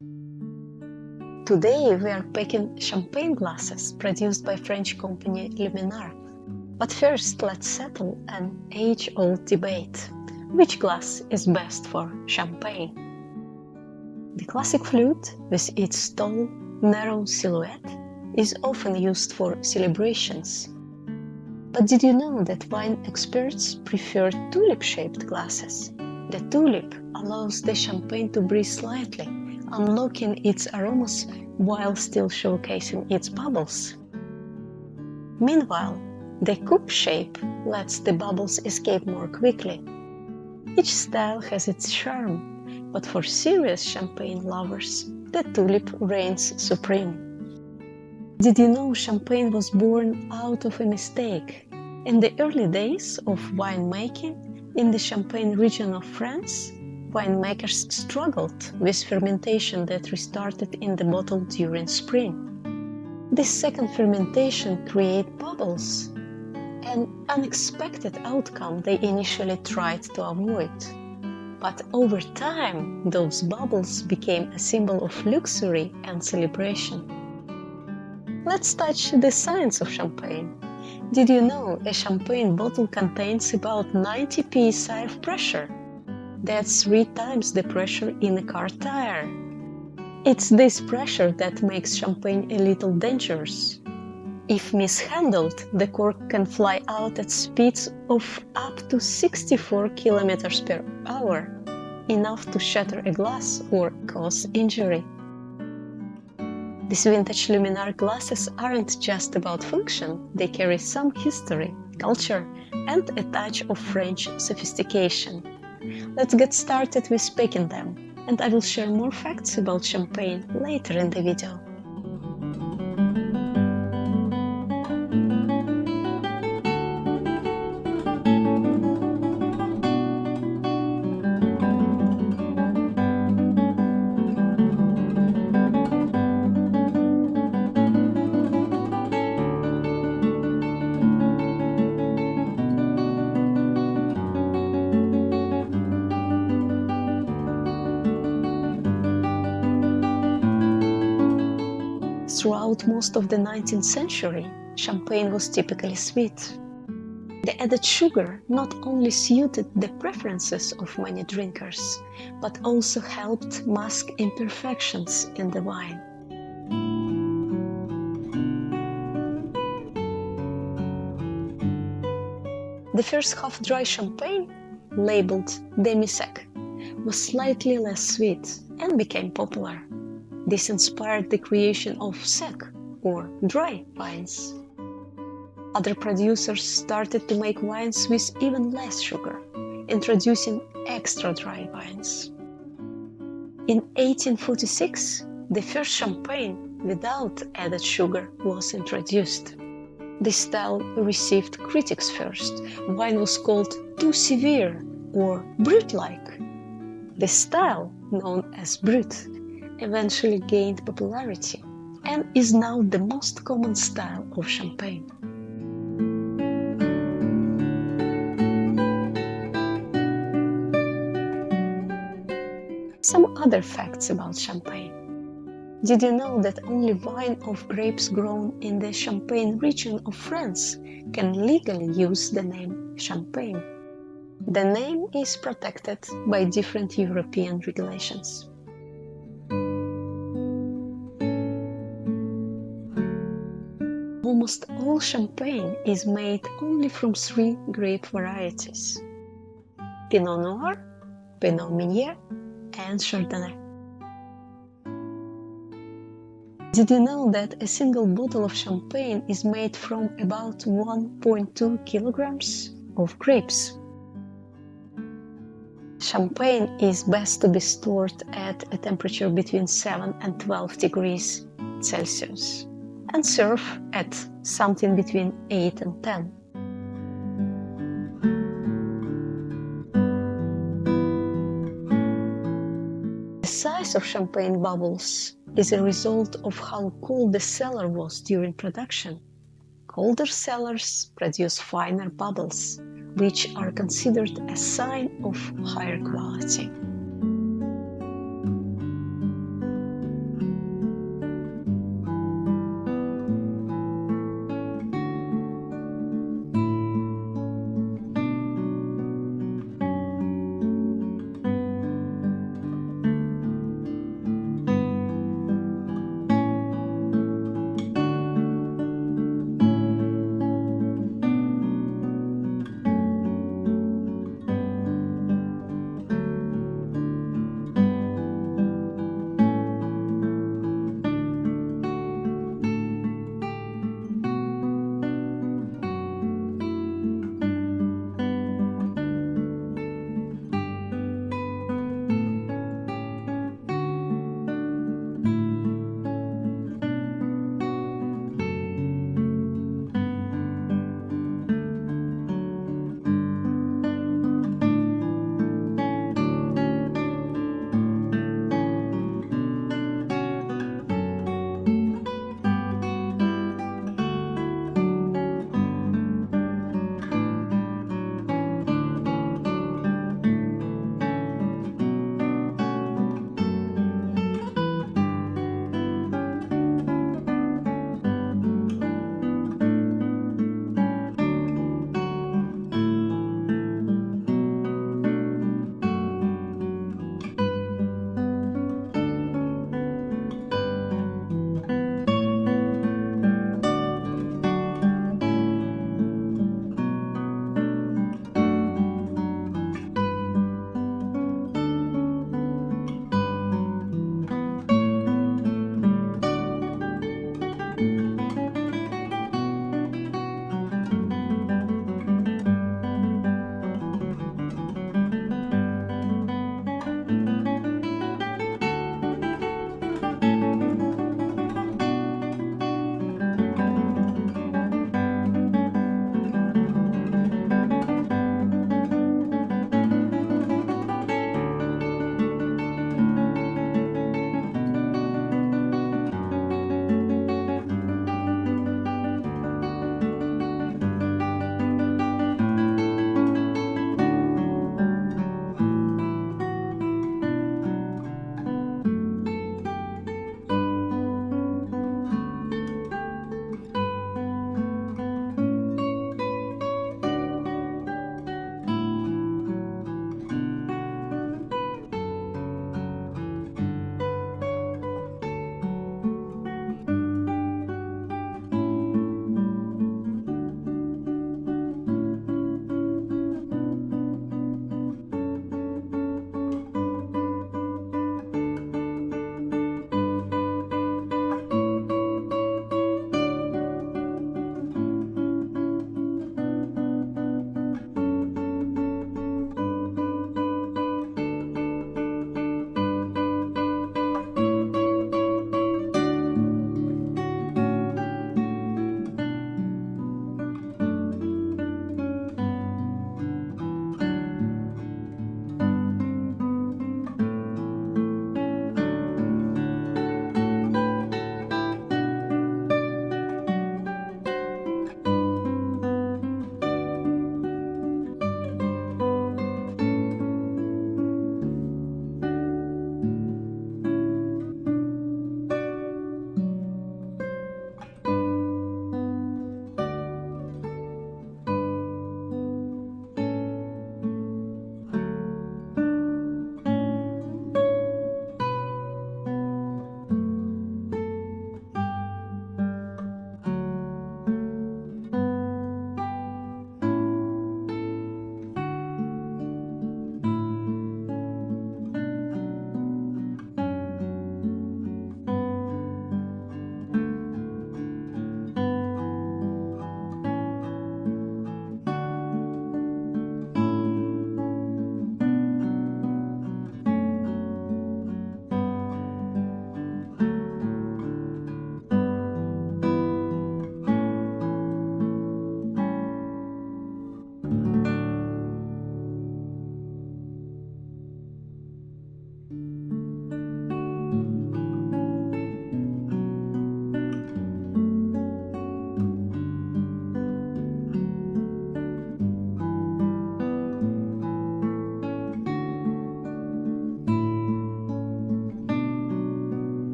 Today we are packing champagne glasses produced by French company Luminarc. But first let's settle an age-old debate. Which glass is best for champagne? The classic flute, with its tall, narrow silhouette, is often used for celebrations. But did you know that wine experts prefer tulip-shaped glasses? The tulip allows the champagne to breathe slightly, unlocking its aromas while still showcasing its bubbles. Meanwhile, the coupe shape lets the bubbles escape more quickly. Each style has its charm, but for serious champagne lovers, the tulip reigns supreme. Did you know champagne was born out of a mistake? In the early days of winemaking, in the Champagne region of France, winemakers struggled with fermentation that restarted in the bottle during spring. This second fermentation created bubbles, an unexpected outcome they initially tried to avoid. But over time, those bubbles became a symbol of luxury and celebration. Let's touch the science of champagne. Did you know a champagne bottle contains about 90 psi of pressure? That's 3 times the pressure in a car tire. It's this pressure that makes champagne a little dangerous. If mishandled, the cork can fly out at speeds of up to 64 km per hour, enough to shatter a glass or cause injury. These vintage Luminarc glasses aren't just about function, they carry some history, culture, and a touch of French sophistication. Let's get started with packing them, and I will share more facts about champagne later in the video. Throughout most of the 19th century, champagne was typically sweet. The added sugar not only suited the preferences of many drinkers, but also helped mask imperfections in the wine. The first half-dry champagne, labeled demi-sec, was slightly less sweet and became popular. This inspired the creation of sec, or dry, wines. Other producers started to make wines with even less sugar, introducing extra dry wines. In 1846, the first champagne without added sugar was introduced. This style received critics first. Wine was called too severe or brut-like. The style, known as brut, eventually gained popularity and is now the most common style of champagne. Some other facts about champagne. Did you know that only wine of grapes grown in the Champagne region of France can legally use the name champagne? The name is protected by different European regulations. Almost all champagne is made only from 3 grape varieties: Pinot Noir, Pinot Meunier, and Chardonnay. Did you know that a single bottle of champagne is made from about 1.2 kilograms of grapes? Champagne is best to be stored at a temperature between 7 and 12 degrees Celsius and serve at something between 8 and 10. The size of champagne bubbles is a result of how cold the cellar was during production. Colder cellars produce finer bubbles, which are considered a sign of higher quality.